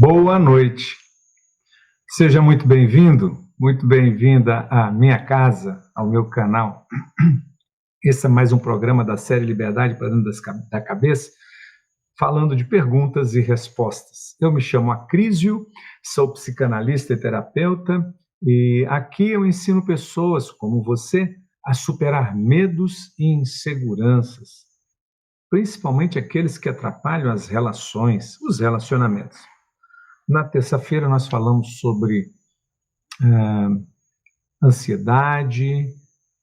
Boa noite. Seja muito bem-vindo, muito bem-vinda à minha casa, ao meu canal. Esse é mais um programa da série Liberdade para dentro da cabeça, falando de perguntas e respostas. Eu me chamo Acrísio, sou psicanalista e terapeuta, e aqui eu ensino pessoas como você a superar medos e inseguranças, principalmente aqueles que atrapalham as relações, os relacionamentos. Na terça-feira nós falamos sobre ansiedade,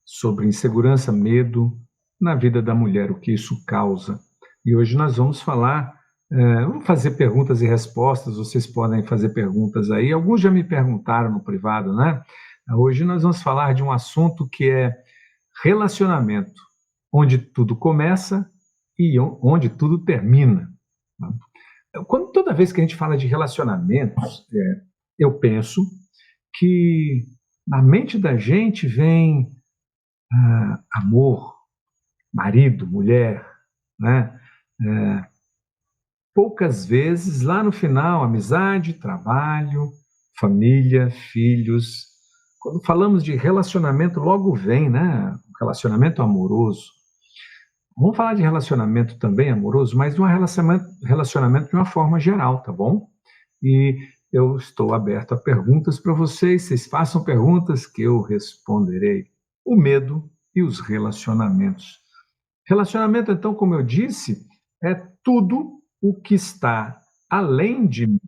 sobre insegurança, medo na vida da mulher, o que isso causa. E hoje nós vamos falar, vamos fazer perguntas e respostas, vocês podem fazer perguntas aí. Alguns já me perguntaram no privado, né? Hoje nós vamos falar de um assunto que é relacionamento, onde tudo começa e onde tudo termina. Toda vez que a gente fala de relacionamentos, eu penso que na mente da gente vem amor, marido, mulher, né? Poucas vezes, lá no final, amizade, trabalho, família, filhos. Quando falamos de relacionamento, logo vem, né? Relacionamento amoroso. Vamos falar de relacionamento também amoroso, mas de um relacionamento de uma forma geral, tá bom? E eu estou aberto a perguntas para vocês façam perguntas que eu responderei. O medo e os relacionamentos. Relacionamento, então, como eu disse, é tudo o que está além de mim.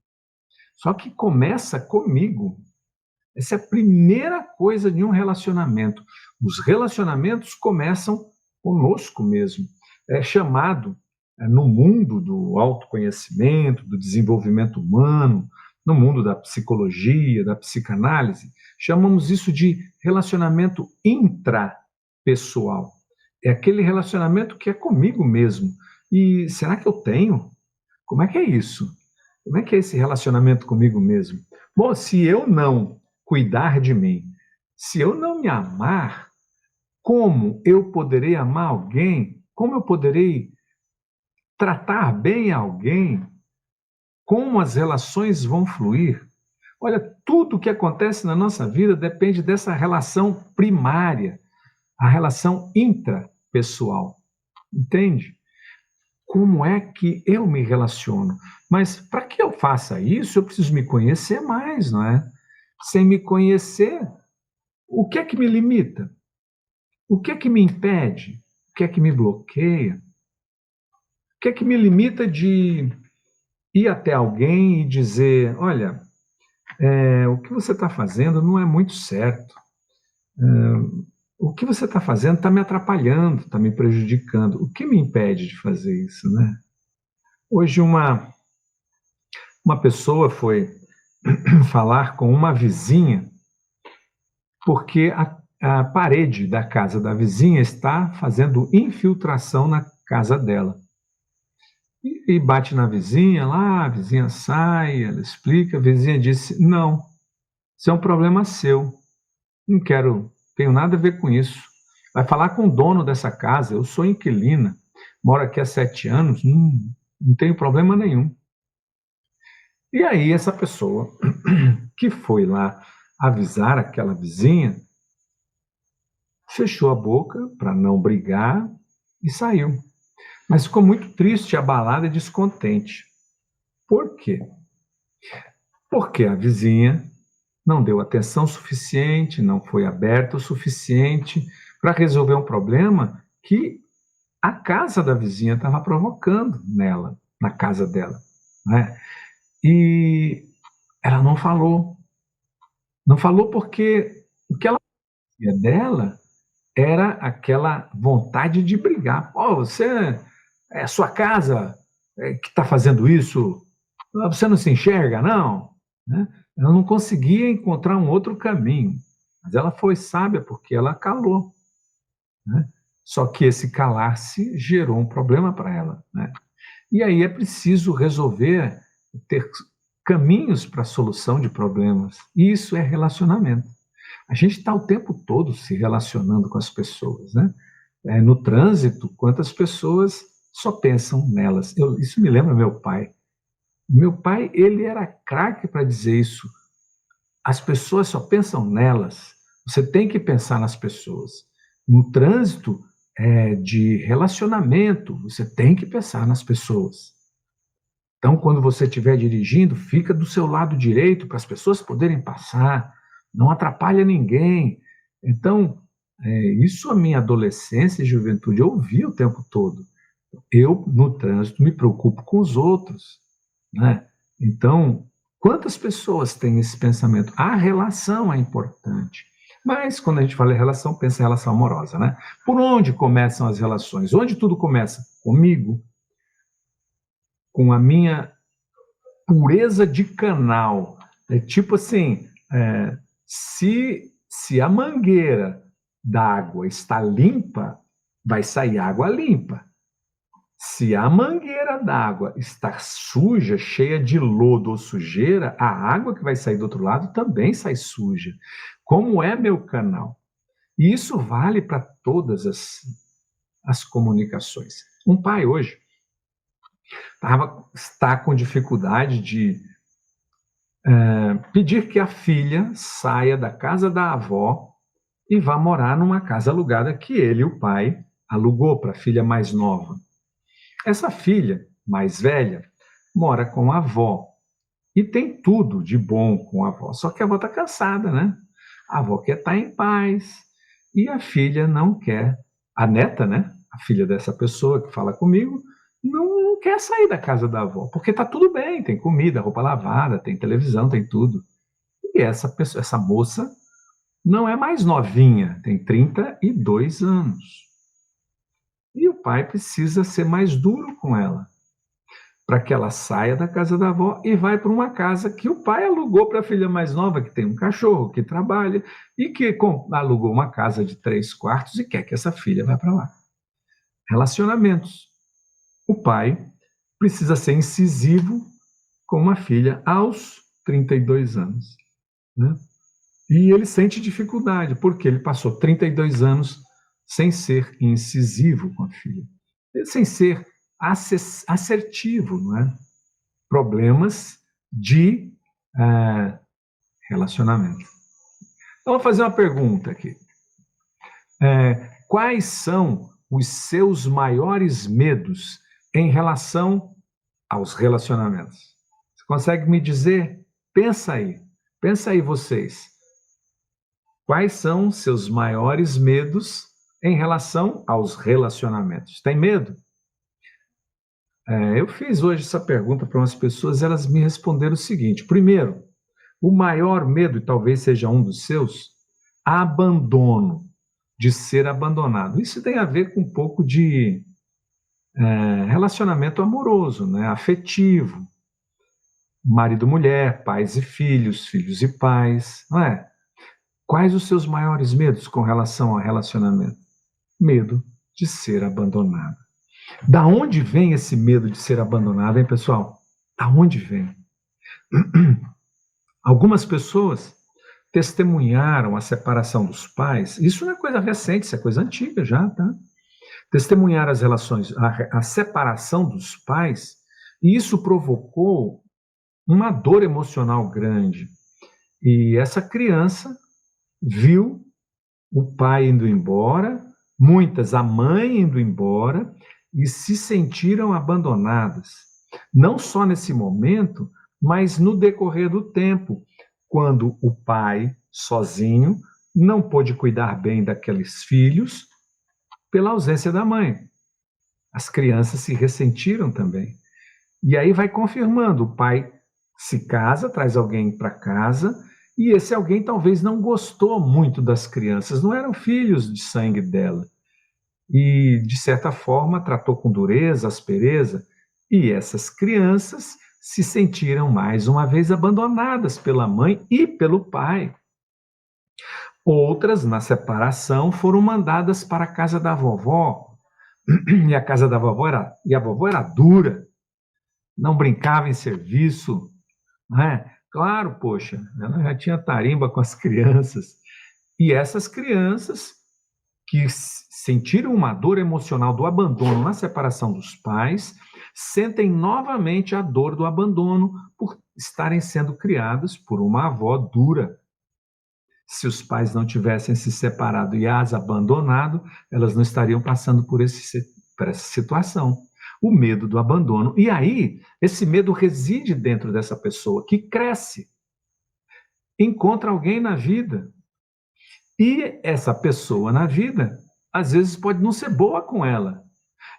Só que começa comigo. Essa é a primeira coisa de um relacionamento. Os relacionamentos começam conosco mesmo. É chamado, no mundo do autoconhecimento, do desenvolvimento humano, no mundo da psicologia, da psicanálise, chamamos isso de relacionamento intrapessoal. É aquele relacionamento que é comigo mesmo. E será que eu tenho? Como é que é isso? Como é que é esse relacionamento comigo mesmo? Bom, se eu não cuidar de mim, se eu não me amar, como eu poderei amar alguém? Como eu poderei tratar bem alguém? Como as relações vão fluir? Olha, tudo o que acontece na nossa vida depende dessa relação primária, a relação intrapessoal. Entende? Como é que eu me relaciono? Mas para que eu faça isso, eu preciso me conhecer mais, não é? Sem me conhecer, o que é que me limita? O que é que me impede? O que é que me bloqueia? O que é que me limita de ir até alguém e dizer, olha, o que você está fazendo não é muito certo. O que você está fazendo está me atrapalhando, está me prejudicando. O que me impede de fazer isso, né? Hoje uma pessoa foi falar com uma vizinha porque a parede da casa da vizinha está fazendo infiltração na casa dela. E bate na vizinha lá, a vizinha sai, ela explica, a vizinha disse, não, isso é um problema seu, não tenho nada a ver com isso. Vai falar com o dono dessa casa, eu sou inquilina, moro aqui há 7 anos, não tenho problema nenhum. E aí essa pessoa que foi lá avisar aquela vizinha, fechou a boca para não brigar e saiu. Mas ficou muito triste, abalada e descontente. Por quê? Porque a vizinha não deu atenção suficiente, não foi aberta o suficiente para resolver um problema que a casa da vizinha estava provocando nela, na casa dela, né? E ela não falou. Não falou porque o que ela fazia dela era aquela vontade de brigar. É a sua casa que está fazendo isso? Você não se enxerga, não? Né? Ela não conseguia encontrar um outro caminho. Mas ela foi sábia porque ela calou. Né? Só que esse calar-se gerou um problema para ela. Né? E aí é preciso resolver, ter caminhos para a solução de problemas. E isso é relacionamento. A gente está o tempo todo se relacionando com as pessoas. Né? No trânsito, quantas pessoas só pensam nelas. Isso me lembra meu pai. Meu pai, ele era craque para dizer isso. As pessoas só pensam nelas. Você tem que pensar nas pessoas. No trânsito de relacionamento, você tem que pensar nas pessoas. Então, quando você estiver dirigindo, fica do seu lado direito para as pessoas poderem passar, não atrapalha ninguém. Então, isso a minha adolescência e juventude eu ouvi o tempo todo. Eu, no trânsito, me preocupo com os outros, né? Então, quantas pessoas têm esse pensamento? A relação é importante. Mas, quando a gente fala em relação, pensa em relação amorosa, né? Por onde começam as relações? Onde tudo começa? Comigo, com a minha pureza de canal. É tipo assim, se a mangueira d'água está limpa, vai sair água limpa. Se a mangueira d'água está suja, cheia de lodo ou sujeira, a água que vai sair do outro lado também sai suja. Como é meu canal? E isso vale para todas as comunicações. Um pai hoje está com dificuldade de pedir que a filha saia da casa da avó e vá morar numa casa alugada que ele, o pai, alugou para a filha mais nova. Essa filha mais velha mora com a avó e tem tudo de bom com a avó, só que a avó está cansada, né? A avó quer estar em paz e a filha não quer. A neta, né? A filha dessa pessoa que fala comigo, não quer sair da casa da avó, porque está tudo bem, tem comida, roupa lavada, tem televisão, tem tudo. E essa moça não é mais novinha, tem 32 anos. E o pai precisa ser mais duro com ela, para que ela saia da casa da avó e vai para uma casa que o pai alugou para a filha mais nova, que tem um cachorro, que trabalha, e que alugou uma casa de 3 quartos e quer que essa filha vá para lá. Relacionamentos. O pai precisa ser incisivo com uma filha aos 32 anos. Né? E ele sente dificuldade, porque ele passou 32 anos sem ser incisivo com a filha, sem ser assertivo, não é? Problemas de relacionamento. Então, vou fazer uma pergunta aqui. Quais são os seus maiores medos em relação aos relacionamentos? Você consegue me dizer? Pensa aí vocês. Quais são os seus maiores medos em relação aos relacionamentos? Tem medo? Eu fiz hoje essa pergunta para umas pessoas, elas me responderam o seguinte: primeiro, o maior medo, e talvez seja um dos seus, abandono, de ser abandonado. Isso tem a ver com um pouco de relacionamento amoroso, né? Afetivo, marido-mulher, pais e filhos, filhos e pais, não é? Quais os seus maiores medos com relação ao relacionamento? Medo de ser abandonado. Da onde vem esse medo de ser abandonado, hein, pessoal? Da onde vem? Algumas pessoas testemunharam a separação dos pais. Isso não é coisa recente, isso é coisa antiga já, tá? Testemunharam as relações, a separação dos pais, e isso provocou uma dor emocional grande. E essa criança viu o pai indo embora, muitas a mãe indo embora, e se sentiram abandonadas. Não só nesse momento, mas no decorrer do tempo, quando o pai, sozinho, não pôde cuidar bem daqueles filhos pela ausência da mãe. As crianças se ressentiram também. E aí vai confirmando, o pai se casa, traz alguém para casa, e esse alguém talvez não gostou muito das crianças, não eram filhos de sangue dela. E, de certa forma, tratou com dureza, aspereza, e essas crianças se sentiram mais uma vez abandonadas pela mãe e pelo pai. Outras, na separação, foram mandadas para a casa da vovó, e a casa da vovó era dura, não brincava em serviço, não é? Claro, poxa, ela já tinha tarimba com as crianças, e essas crianças que sentiram uma dor emocional do abandono na separação dos pais, sentem novamente a dor do abandono por estarem sendo criadas por uma avó dura. Se os pais não tivessem se separado e as abandonado, elas não estariam passando por essa situação. O medo do abandono. E aí, esse medo reside dentro dessa pessoa, que cresce, encontra alguém na vida. E essa pessoa na vida, às vezes, pode não ser boa com ela.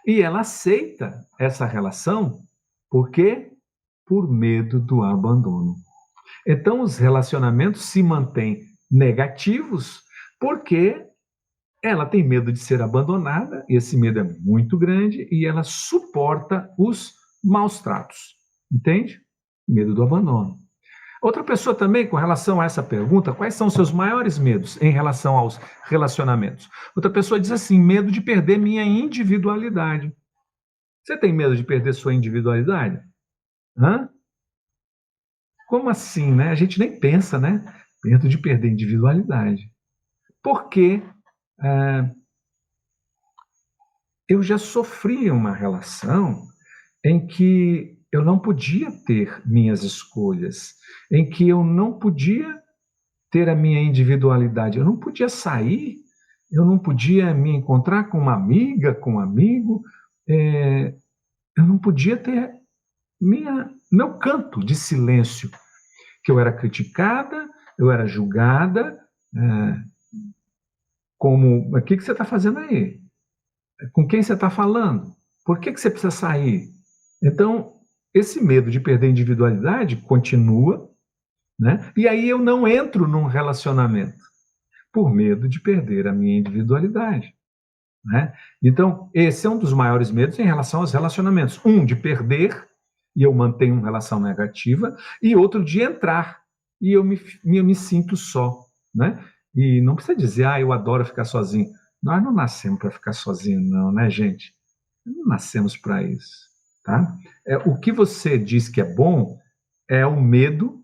E ela aceita essa relação, por quê? Por medo do abandono. Então, os relacionamentos se mantêm negativos porque ela tem medo de ser abandonada, esse medo é muito grande e ela suporta os maus tratos. Entende? Medo do abandono. Outra pessoa também, com relação a essa pergunta, quais são os seus maiores medos em relação aos relacionamentos? Outra pessoa diz assim, medo de perder minha individualidade. Você tem medo de perder sua individualidade? Hã? Como assim, né? A gente nem pensa, né? Medo de perder a individualidade. Porque eu já sofri uma relação em que eu não podia ter minhas escolhas, em que eu não podia ter a minha individualidade, eu não podia sair, eu não podia me encontrar com uma amiga, com um amigo, eu não podia ter meu canto de silêncio, que eu era criticada, eu era julgada, como, o que você está fazendo aí? Com quem você está falando? Por que você precisa sair? Então, esse medo de perder a individualidade continua, né? E aí eu não entro num relacionamento por medo de perder a minha individualidade, né? Então, esse é um dos maiores medos em relação aos relacionamentos. Um, de perder, e eu mantenho uma relação negativa, e outro, de entrar, e eu me sinto só, né? E não precisa dizer, eu adoro ficar sozinho. Nós não nascemos para ficar sozinho, não, né, gente? Não nascemos para isso, tá? O que você diz que é bom é o medo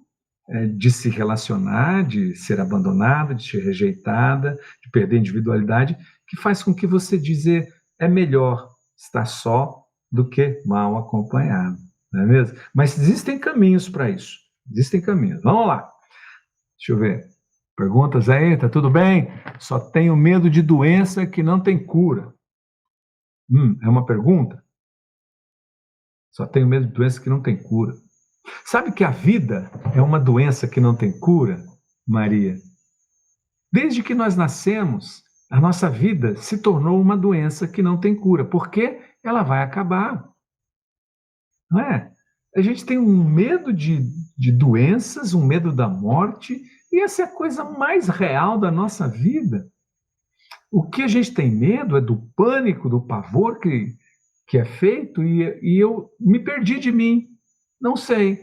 de se relacionar, de ser abandonada, de ser rejeitada, de perder a individualidade, que faz com que você dizer é melhor estar só do que mal acompanhado, não é mesmo? Mas existem caminhos para isso, existem caminhos. Vamos lá, deixa eu ver. Perguntas aí, tá tudo bem? Só tenho medo de doença que não tem cura. É uma pergunta? Só tenho medo de doença que não tem cura. Sabe que a vida é uma doença que não tem cura, Maria? Desde que nós nascemos, a nossa vida se tornou uma doença que não tem cura, porque ela vai acabar. Não é? A gente tem um medo de doenças, um medo da morte, e essa é a coisa mais real da nossa vida. O que a gente tem medo é do pânico, do pavor que é feito, e eu me perdi de mim. Não sei.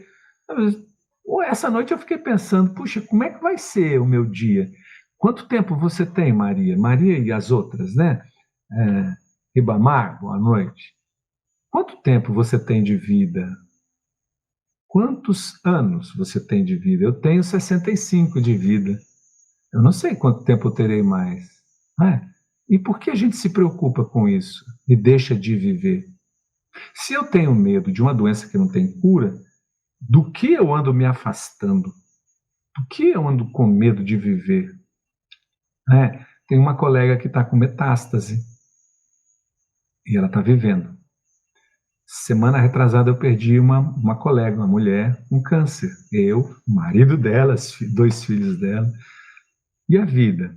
Essa noite eu fiquei pensando, puxa, como é que vai ser o meu dia? Quanto tempo você tem, Maria? Maria e as outras, né? Ribamar, boa noite. Quanto tempo você tem de vida? Quantos anos você tem de vida? Eu tenho 65 de vida. Eu não sei quanto tempo eu terei mais. E por que a gente se preocupa com isso e deixa de viver? Se eu tenho medo de uma doença que não tem cura, do que eu ando me afastando? Do que eu ando com medo de viver? Tem uma colega que está com metástase e ela está vivendo. Semana retrasada eu perdi uma colega, uma mulher, com câncer. Eu, o marido dela, 2 filhos dela. E a vida?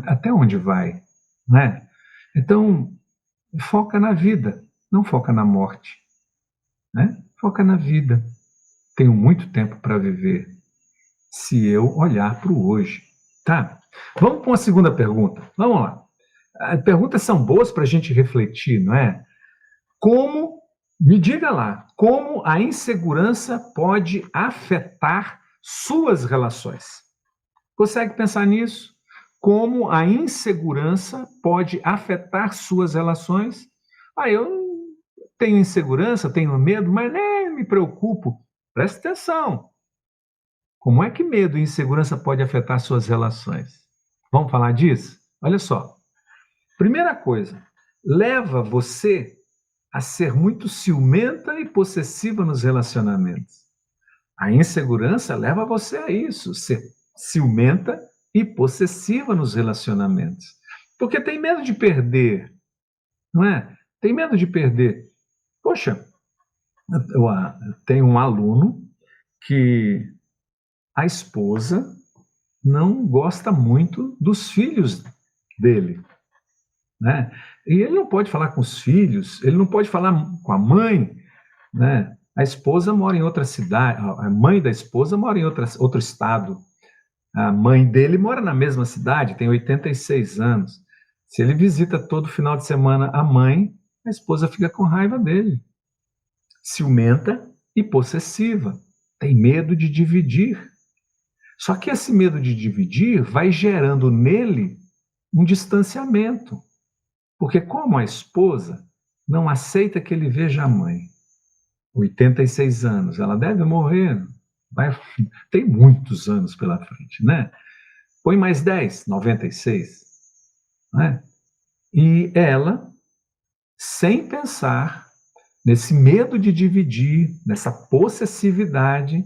Até onde vai? Né? Então, foca na vida, não foca na morte. Né? Foca na vida. Tenho muito tempo para viver, se eu olhar para o hoje. Tá? Vamos para uma segunda pergunta. Vamos lá. As perguntas são boas para a gente refletir, não é? Me diga lá, como a insegurança pode afetar suas relações? Consegue pensar nisso? Como a insegurança pode afetar suas relações? Eu tenho insegurança, tenho medo, mas nem me preocupo. Presta atenção. Como é que medo e insegurança pode afetar suas relações? Vamos falar disso? Olha só. Primeira coisa, leva você a ser muito ciumenta e possessiva nos relacionamentos. A insegurança leva você a isso, ser ciumenta e possessiva nos relacionamentos. Porque tem medo de perder, não é? Tem medo de perder. Poxa, eu tenho um aluno que a esposa não gosta muito dos filhos dele, né? E ele não pode falar com os filhos, ele não pode falar com a mãe, né? A esposa mora em outra cidade, a mãe da esposa mora em outro estado. A mãe dele mora na mesma cidade, tem 86 anos. Se ele visita todo final de semana a mãe, a esposa fica com raiva dele. Ciumenta e possessiva. Tem medo de dividir. Só que esse medo de dividir vai gerando nele um distanciamento. Porque como a esposa não aceita que ele veja a mãe, 86 anos, ela deve morrer, tem muitos anos pela frente, né? Põe mais 10, 96, né? E ela, sem pensar nesse medo de dividir, nessa possessividade,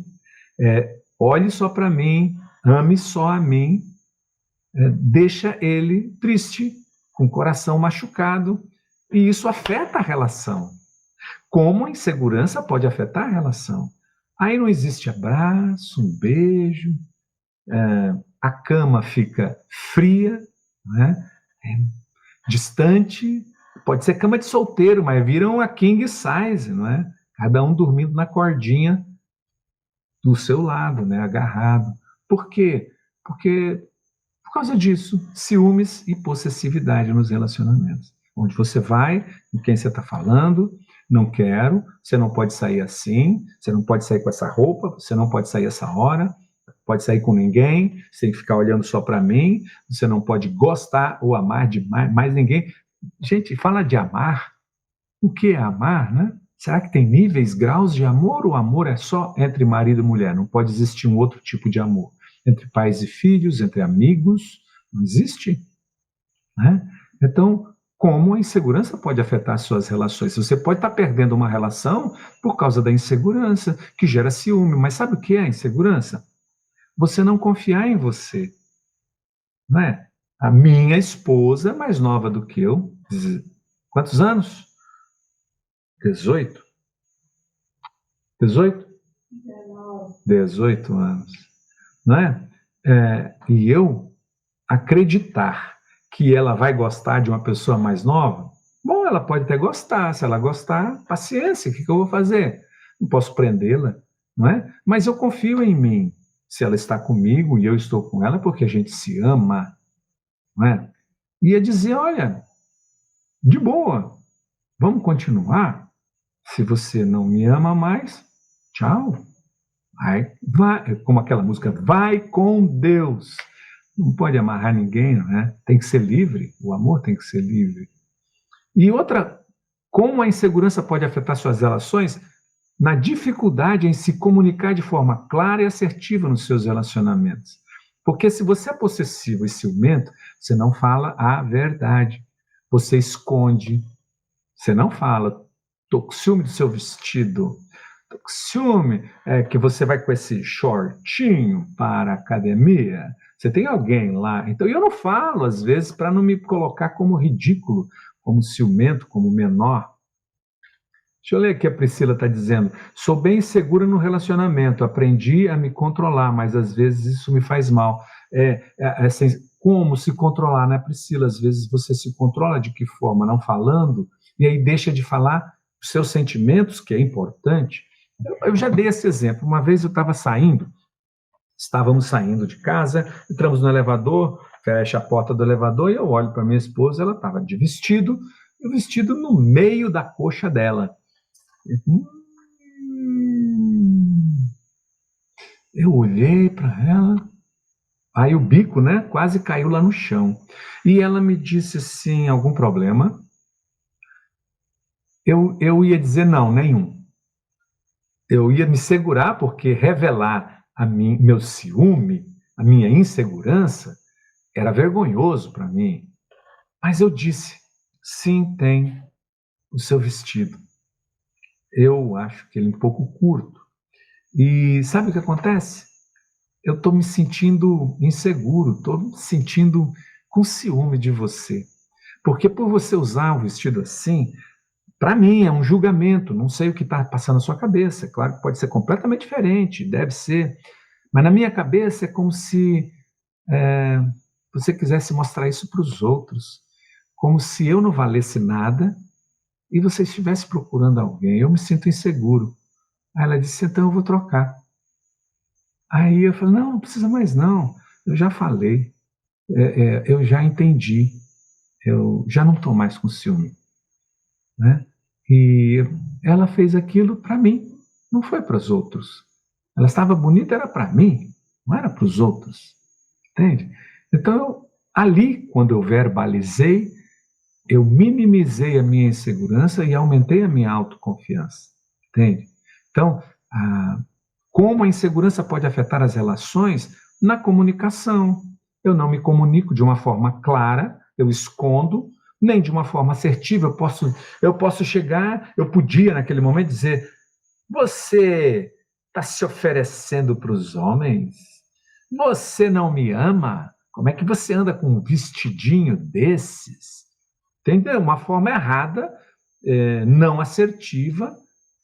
olhe só para mim, ame só a mim, deixa ele triste, com o coração machucado, e isso afeta a relação. Como a insegurança pode afetar a relação. Aí não existe abraço, um beijo, a cama fica fria, né? Distante, pode ser cama de solteiro, mas viram a king size, não é? Cada um dormindo na cordinha do seu lado, né? Agarrado. Por quê? Porque por causa disso, ciúmes e possessividade nos relacionamentos. Onde você vai, com quem você está falando, não quero, você não pode sair assim, você não pode sair com essa roupa, você não pode sair essa hora, pode sair com ninguém, você tem que ficar olhando só para mim, você não pode gostar ou amar de mais ninguém. Gente, fala de amar. O que é amar, né? Será que tem níveis, graus de amor? O amor é só entre marido e mulher, não pode existir um outro tipo de amor. Entre pais e filhos, entre amigos, não existe, né? Então, como a insegurança pode afetar as suas relações? Você pode estar perdendo uma relação por causa da insegurança, que gera ciúme, mas sabe o que é a insegurança? Você não confiar em você, né? A minha esposa é mais nova do que eu, quantos anos? 18? 18? 18 anos, não é? E eu acreditar que ela vai gostar de uma pessoa mais nova, bom, ela pode até gostar, se ela gostar, paciência, o que eu vou fazer? Não posso prendê-la, não é? Mas eu confio em mim, se ela está comigo e eu estou com ela, porque a gente se ama, não é? Ia dizer, olha, de boa, vamos continuar? Se você não me ama mais, tchau. Vai, como aquela música, vai com Deus. Não pode amarrar ninguém, né? Tem que ser livre, o amor tem que ser livre. E outra, como a insegurança pode afetar suas relações? Na dificuldade em se comunicar de forma clara e assertiva nos seus relacionamentos. Porque se você é possessivo e ciumento, você não fala a verdade. Você esconde, você não fala, estou com ciúme do seu vestido, estou com ciúme que você vai com esse shortinho para a academia. Você tem alguém lá. Então, eu não falo, às vezes, para não me colocar como ridículo, como ciumento, como menor. Deixa eu ler aqui, a Priscila está dizendo: sou bem insegura no relacionamento, aprendi a me controlar, mas às vezes isso me faz mal. Assim, como se controlar, né, Priscila? Às vezes você se controla de que forma? Não falando, e aí deixa de falar os seus sentimentos, que é importante. Eu já dei esse exemplo. Uma vez eu estávamos saindo de casa, entramos no elevador, fecha a porta do elevador e eu olho para minha esposa, ela estava de vestido, e o vestido no meio da coxa dela. Eu olhei para ela, aí o bico, né, quase caiu lá no chão. E ela me disse assim, algum problema? Eu ia dizer não, nenhum. Eu ia me segurar, porque revelar meu ciúme, a minha insegurança, era vergonhoso para mim. Mas eu disse, sim, tem. o seu vestido. Eu acho que ele é um pouco curto. E sabe o que acontece? Eu estou me sentindo inseguro, estou me sentindo com ciúme de você. Porque por você usar um vestido assim, para mim é um julgamento, não sei o que está passando na sua cabeça. Claro que pode ser completamente diferente, deve ser. Mas na minha cabeça é como se você quisesse mostrar isso para os outros. Como se eu não valesse nada e você estivesse procurando alguém. Eu me sinto inseguro. Aí ela disse, então eu vou trocar. Aí eu falei, não precisa mais não. Eu já falei, eu já entendi. Eu já não estou mais com ciúme. Né? E ela fez aquilo para mim, não foi para os outros. Ela estava bonita, era para mim, não era para os outros. Entende? Então, ali, quando eu verbalizei, eu minimizei a minha insegurança e aumentei a minha autoconfiança. Entende? Então, como a insegurança pode afetar as relações? Na comunicação. Eu não me comunico de uma forma clara, eu escondo, nem de uma forma assertiva. Eu posso chegar, eu podia naquele momento dizer, você está se oferecendo para os homens? Você não me ama? Como é que você anda com um vestidinho desses? Entendeu? Uma forma errada, não assertiva,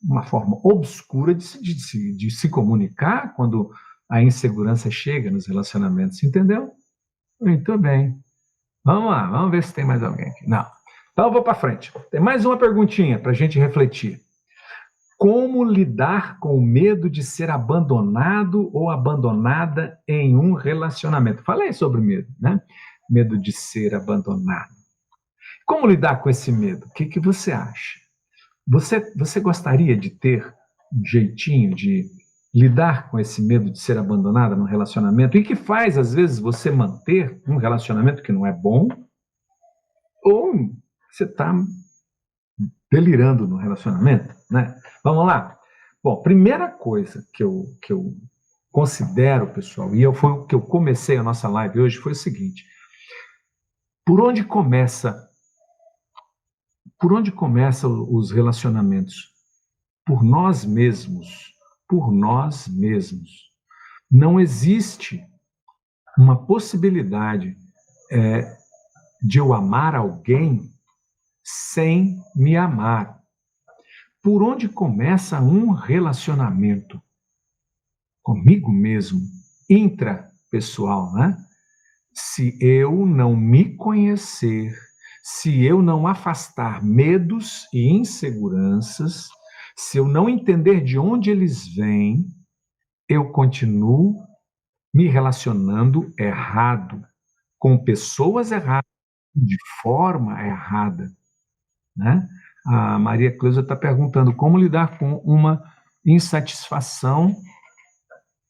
uma forma obscura de se comunicar quando a insegurança chega nos relacionamentos, entendeu? Muito bem. Vamos lá, vamos ver se tem mais alguém aqui. Não. Então eu vou para frente. Tem mais uma perguntinha para a gente refletir. Como lidar com o medo de ser abandonado ou abandonada em um relacionamento? Falei sobre medo, né? Medo de ser abandonado. Como lidar com esse medo? O que você acha? Você gostaria de ter um jeitinho de lidar com esse medo de ser abandonada no relacionamento e que faz, às vezes, você manter um relacionamento que não é bom? Ou você está delirando no relacionamento, né? Vamos lá? Bom, primeira coisa que eu considero, pessoal, foi o que eu comecei a nossa live hoje, foi o seguinte: por onde começam os relacionamentos? Por nós mesmos. Por nós mesmos. Não existe uma possibilidade de eu amar alguém sem me amar. Por onde começa um relacionamento? Comigo mesmo, intrapessoal, né? Se eu não me conhecer, se eu não afastar medos e inseguranças, se eu não entender de onde eles vêm, eu continuo me relacionando errado, com pessoas erradas, de forma errada, né? A Maria Cleusa está perguntando como lidar com uma insatisfação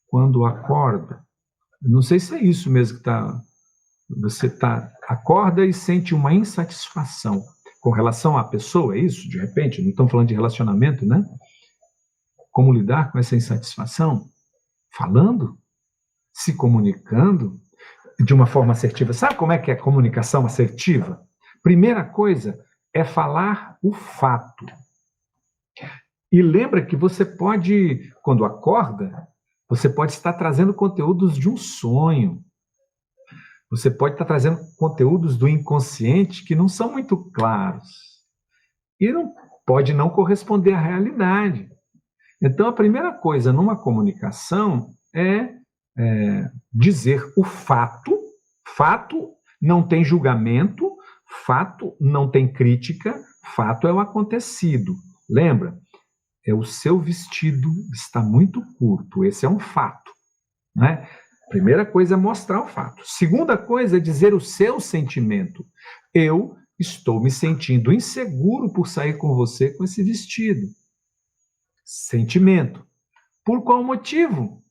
quando acorda. Não sei se é isso mesmo que você acorda e sente uma insatisfação com relação à pessoa, é isso? De repente, não estamos falando de relacionamento, né? Como lidar com essa insatisfação? Falando? Se comunicando de uma forma assertiva. Sabe como é que é a comunicação assertiva? Primeira coisa é falar o fato. E lembra que você pode, quando acorda, você pode estar trazendo conteúdos de um sonho. Você pode estar trazendo conteúdos do inconsciente que não são muito claros. E pode não corresponder à realidade. Então, a primeira coisa numa comunicação é dizer o fato. Fato não tem julgamento, fato não tem crítica, fato é o acontecido. Lembra? O seu vestido está muito curto, esse é um fato, né? Primeira coisa é mostrar o fato. Segunda coisa é dizer o seu sentimento. Eu estou me sentindo inseguro por sair com você com esse vestido. Sentimento. Por qual motivo?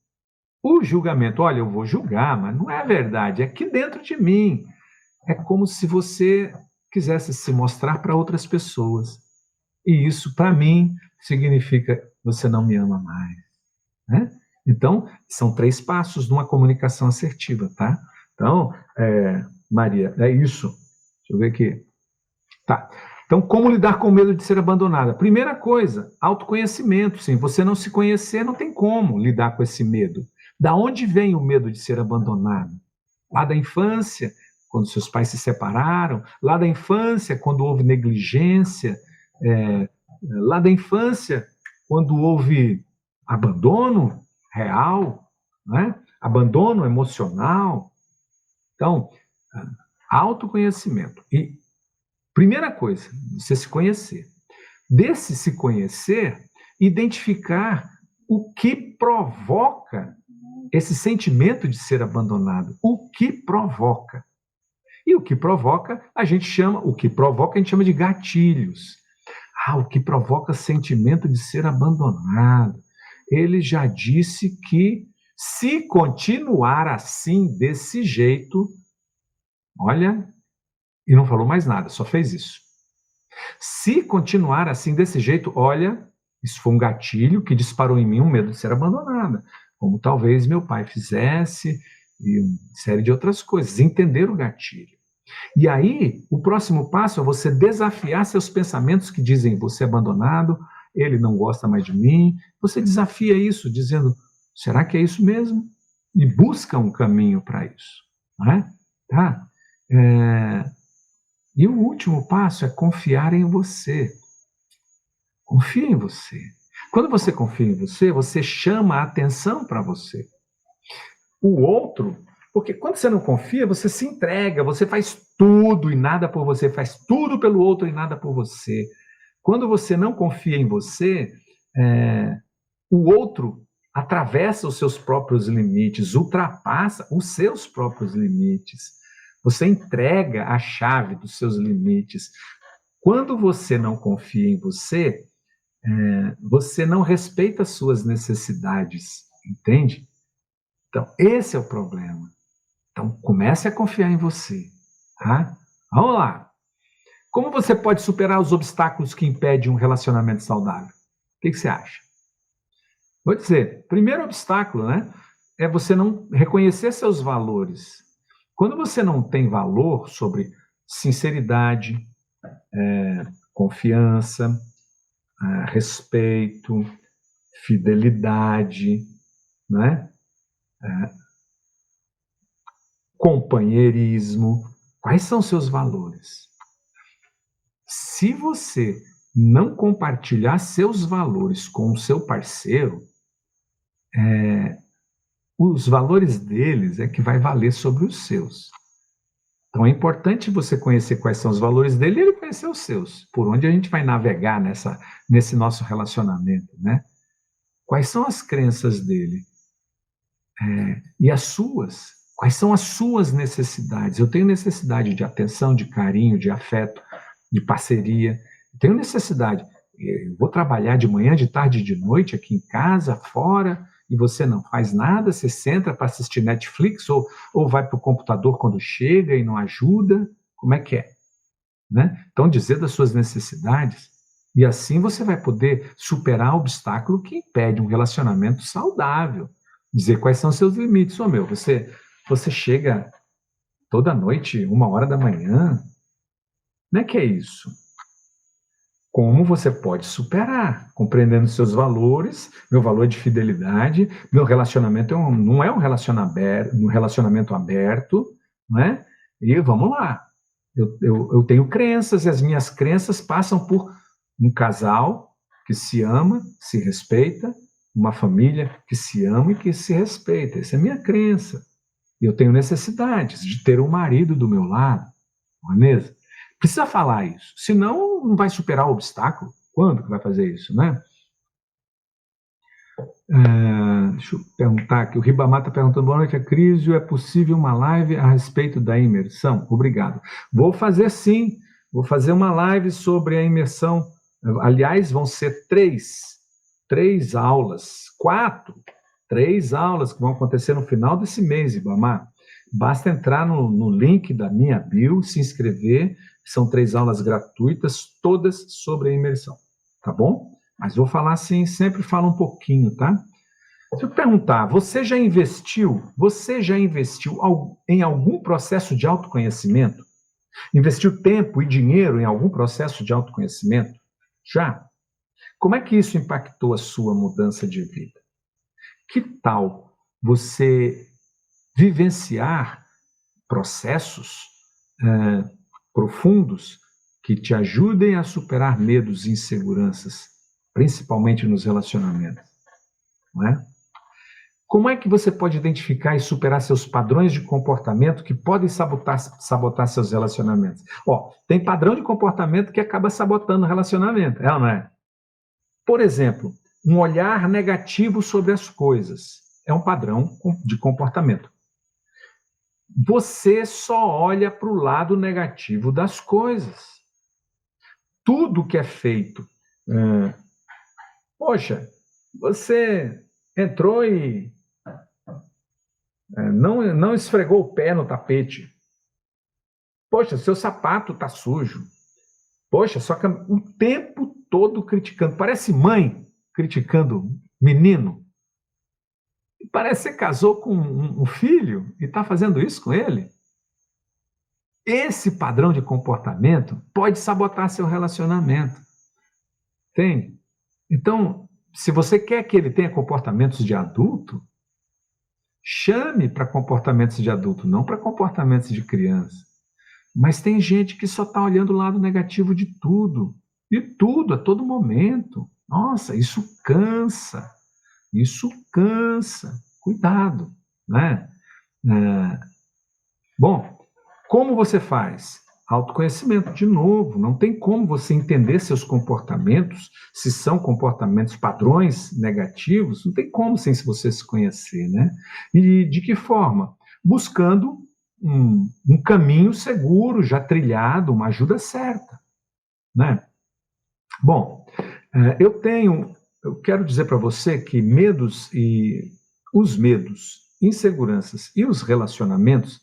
O julgamento. Olha, eu vou julgar, mas não é verdade. É aqui dentro de mim. É como se você quisesse se mostrar para outras pessoas. E isso, para mim, significa você não me ama mais, né? Então, são 3 passos numa comunicação assertiva, tá? Então, Maria, é isso. Deixa eu ver aqui. Tá. Então, como lidar com o medo de ser abandonada? Primeira coisa, autoconhecimento. Sim, você não se conhecer, não tem como lidar com esse medo. Da onde vem o medo de ser abandonado? Lá da infância, quando seus pais se separaram, lá da infância, quando houve negligência, lá da infância, quando houve abandono real, né? Abandono emocional. Então, autoconhecimento. E primeira coisa, você se conhecer. Desse se conhecer, identificar o que provoca esse sentimento de ser abandonado. O que provoca. E o que provoca, a gente chama de gatilhos. O que provoca sentimento de ser abandonado. Ele já disse que se continuar assim, desse jeito, olha, e não falou mais nada, só fez isso. Se continuar assim, desse jeito, olha, isso foi um gatilho que disparou em mim um medo de ser abandonada, como talvez meu pai fizesse, e uma série de outras coisas, entender o gatilho. E aí, o próximo passo é você desafiar seus pensamentos que dizem, você é abandonado, ele não gosta mais de mim. Você desafia isso, dizendo, será que é isso mesmo? E busca um caminho para isso. Não é? Tá? E o último passo é confiar em você. Confia em você. Quando você confia em você, você chama a atenção para você. O outro, porque quando você não confia, você se entrega, você faz tudo e nada por você, faz tudo pelo outro e nada por você. Quando você não confia em você, o outro atravessa os seus próprios limites, ultrapassa os seus próprios limites. Você entrega a chave dos seus limites. Quando você não confia em você, você não respeita as suas necessidades, entende? Então, esse é o problema. Então, comece a confiar em você. Tá? Vamos lá. Como você pode superar os obstáculos que impedem um relacionamento saudável? O que você acha? Vou dizer, primeiro obstáculo, né, é você não reconhecer seus valores. Quando você não tem valor sobre sinceridade, confiança, respeito, fidelidade, né, companheirismo, quais são seus valores? Se você não compartilhar seus valores com o seu parceiro, os valores deles é que vai valer sobre os seus. Então é importante você conhecer quais são os valores dele e ele conhecer os seus. Por onde a gente vai navegar nesse nosso relacionamento, né? Quais são as crenças dele? E as suas? Quais são as suas necessidades? Eu tenho necessidade de atenção, de carinho, de afeto, de parceria. Eu tenho necessidade. Eu vou trabalhar de manhã, de tarde, de noite, aqui em casa, fora, e você não faz nada, você senta para assistir Netflix ou vai para o computador quando chega e não ajuda. Como é que é? Né? Então, dizer das suas necessidades, e assim você vai poder superar o obstáculo que impede um relacionamento saudável. Dizer quais são os seus limites. Você chega toda noite, 1h da manhã, não é que é isso? Como você pode superar? Compreendendo seus valores, meu valor de fidelidade, meu relacionamento não é um relacionamento aberto, né? E vamos lá. Eu tenho crenças e as minhas crenças passam por um casal que se ama, se respeita, uma família que se ama e que se respeita. Essa é a minha crença. Eu tenho necessidades de ter um marido do meu lado, não é mesmo? Precisa falar isso, senão não vai superar o obstáculo. Quando que vai fazer isso, né? Deixa eu perguntar aqui, o Ribamar está perguntando, boa noite, Acrísio, é possível uma live a respeito da imersão? Obrigado. Vou fazer sim, vou fazer uma live sobre a imersão. Aliás, vão ser três aulas, três aulas que vão acontecer no final desse mês, Ribamar. Basta entrar no link da minha bio, se inscrever. São 3 aulas gratuitas, todas sobre a imersão, tá bom? Mas vou falar assim, sempre falo um pouquinho, tá? Se eu perguntar, você já investiu em algum processo de autoconhecimento? Investiu tempo e dinheiro em algum processo de autoconhecimento? Já? Como é que isso impactou a sua mudança de vida? Que tal você vivenciar processos profundos que te ajudem a superar medos e inseguranças, principalmente nos relacionamentos, não é? Como é que você pode identificar e superar seus padrões de comportamento que podem sabotar seus relacionamentos? Tem padrão de comportamento que acaba sabotando o relacionamento, é ou não é? Por exemplo, um olhar negativo sobre as coisas é um padrão de comportamento. Você só olha para o lado negativo das coisas. Tudo que é feito. Poxa, você entrou e não esfregou o pé no tapete. Poxa, seu sapato está sujo. Poxa, só que o tempo todo criticando. Parece mãe criticando menino. Parece que você casou com um filho e está fazendo isso com ele. Esse padrão de comportamento pode sabotar seu relacionamento. Entende? Então, se você quer que ele tenha comportamentos de adulto, chame para comportamentos de adulto, não para comportamentos de criança. Mas tem gente que só está olhando o lado negativo de tudo. De tudo, a todo momento. Nossa, isso cansa. Isso cansa. Cuidado, né? Bom, como você faz? Autoconhecimento, de novo. Não tem como você entender seus comportamentos, se são comportamentos padrões negativos, não tem como sem você se conhecer, né? E de que forma? Buscando um caminho seguro, já trilhado, uma ajuda certa, né? Bom, eu quero dizer para você que os medos, inseguranças e os relacionamentos,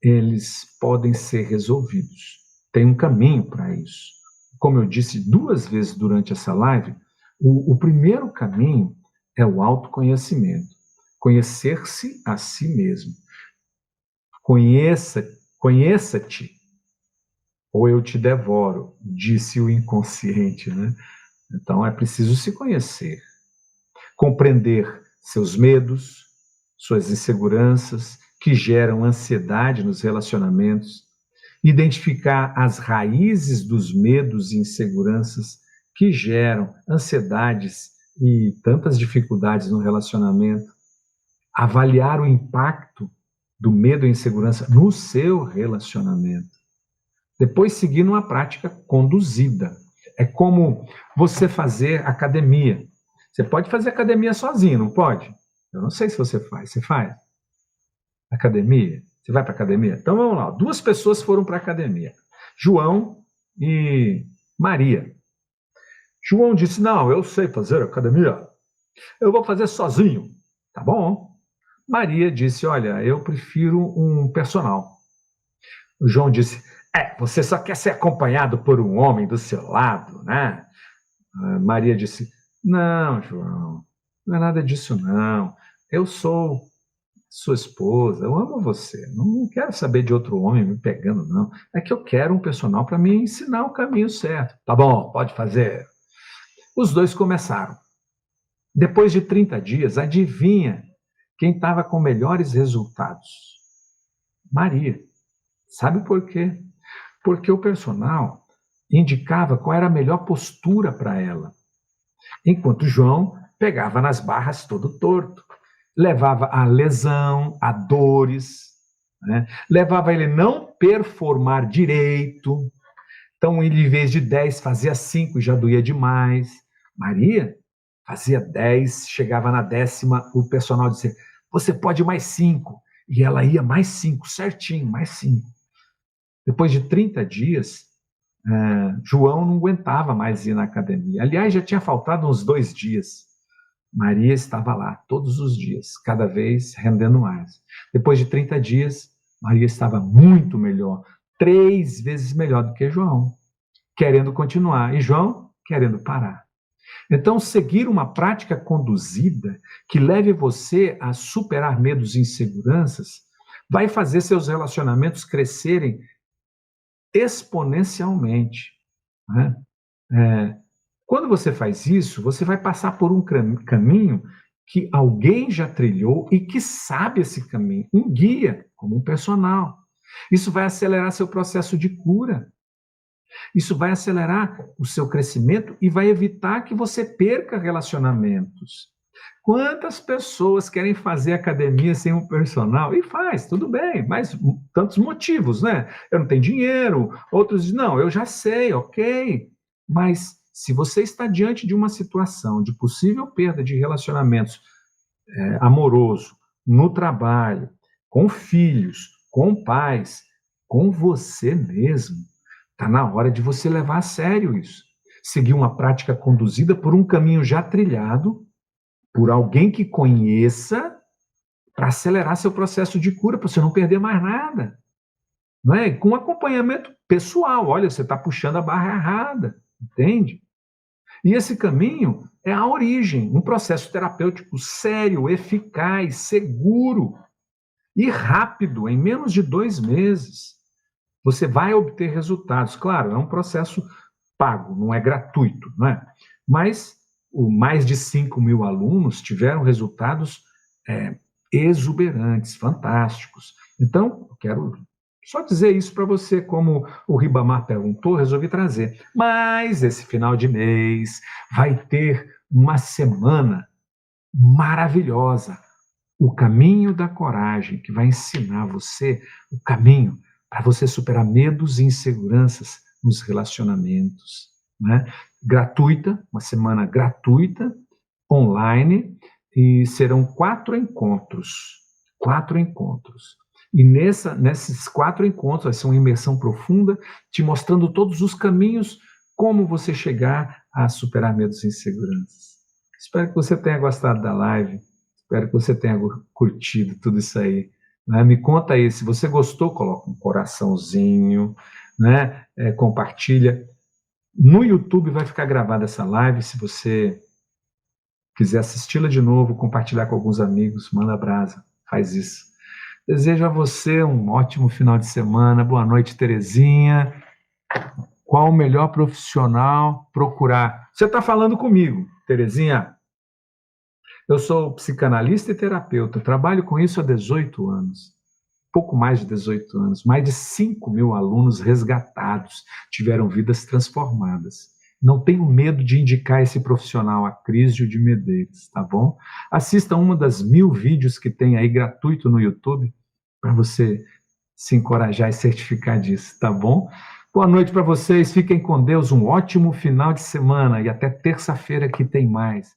eles podem ser resolvidos. Tem um caminho para isso. Como eu disse 2 vezes durante essa live, o primeiro caminho é o autoconhecimento. Conhecer-se a si mesmo. Conheça-te, ou eu te devoro, disse o inconsciente, né? Então é preciso se conhecer, compreender seus medos, suas inseguranças, que geram ansiedade nos relacionamentos, identificar as raízes dos medos e inseguranças que geram ansiedades e tantas dificuldades no relacionamento, avaliar o impacto do medo e insegurança no seu relacionamento. Depois seguir numa prática conduzida. É como você fazer academia. Você pode fazer academia sozinho, não pode? Eu não sei se você faz. Você faz? Academia? Você vai para academia? Então vamos lá. 2 pessoas foram para academia. João e Maria. João disse, não, eu sei fazer academia. Eu vou fazer sozinho. Tá bom. Maria disse, olha, eu prefiro um personal. O João disse, você só quer ser acompanhado por um homem do seu lado, né? Maria disse, não, João, não é nada disso, não. Eu sou sua esposa, eu amo você. Não quero saber de outro homem me pegando, não. É que eu quero um personal para me ensinar o caminho certo. Tá bom, pode fazer. Os 2 começaram. Depois de 30 dias, adivinha quem estava com melhores resultados? Maria. Sabe por quê? Porque o personal indicava qual era a melhor postura para ela. Enquanto João pegava nas barras todo torto. Levava a lesão, a dores, né? Levava ele a não performar direito. Então, ele, em vez de 10, fazia 5 e já doía demais. Maria fazia 10, chegava na 10ª, o personal dizia, você pode mais 5. E ela ia mais 5, certinho, mais 5. Depois de 30 dias, João não aguentava mais ir na academia. Aliás, já tinha faltado uns 2 dias. Maria estava lá todos os dias, cada vez rendendo mais. Depois de 30 dias, Maria estava muito melhor, 3 vezes melhor do que João, querendo continuar, e João querendo parar. Então, seguir uma prática conduzida que leve você a superar medos e inseguranças vai fazer seus relacionamentos crescerem exponencialmente, né? Quando você faz isso, você vai passar por um caminho que alguém já trilhou e que sabe esse caminho, um guia, como um personal. Isso vai acelerar seu processo de cura. Isso vai acelerar o seu crescimento e vai evitar que você perca relacionamentos. Quantas pessoas querem fazer academia sem um personal? E faz, tudo bem, mas tantos motivos, né? Eu não tenho dinheiro, outros dizem, não, eu já sei, ok. Mas se você está diante de uma situação de possível perda de relacionamentos amoroso, no trabalho, com filhos, com pais, com você mesmo, está na hora de você levar a sério isso. Seguir uma prática conduzida por um caminho já trilhado, por alguém que conheça, para acelerar seu processo de cura, para você não perder mais nada. Não é? Com acompanhamento pessoal. Olha, você está puxando a barra errada, entende? E esse caminho é a origem, um processo terapêutico sério, eficaz, seguro e rápido, em menos de 2 meses. Você vai obter resultados. Claro, é um processo pago, não é gratuito, não é? Mas mais de 5.000 alunos tiveram resultados exuberantes, fantásticos. Então, eu quero só dizer isso para você, como o Ribamar perguntou, resolvi trazer. Mas esse final de mês vai ter uma semana maravilhosa. O caminho da coragem, que vai ensinar você o caminho para você superar medos e inseguranças nos relacionamentos, né? Gratuita, uma semana gratuita, online, e serão 4 encontros. 4 encontros. E nesses 4 encontros vai ser uma imersão profunda, te mostrando todos os caminhos, como você chegar a superar medos e inseguranças. Espero que você tenha gostado da live, espero que você tenha curtido tudo isso aí. Né? Me conta aí, se você gostou, coloca um coraçãozinho, né? Compartilha. No YouTube vai ficar gravada essa live, se você quiser assisti-la de novo, compartilhar com alguns amigos, manda brasa, faz isso. Desejo a você um ótimo final de semana. Boa noite, Terezinha. Qual o melhor profissional procurar? Você está falando comigo, Terezinha. Eu sou psicanalista e terapeuta. Trabalho com isso há 18 anos. Pouco mais de 18 anos. Mais de 5.000 alunos resgatados tiveram vidas transformadas. Não tenho medo de indicar esse profissional, a Crísio de Medeiros, tá bom? Assista uma das 1.000 vídeos que tem aí gratuito no YouTube para você se encorajar e certificar disso, tá bom? Boa noite para vocês, fiquem com Deus, um ótimo final de semana e até terça-feira que tem mais.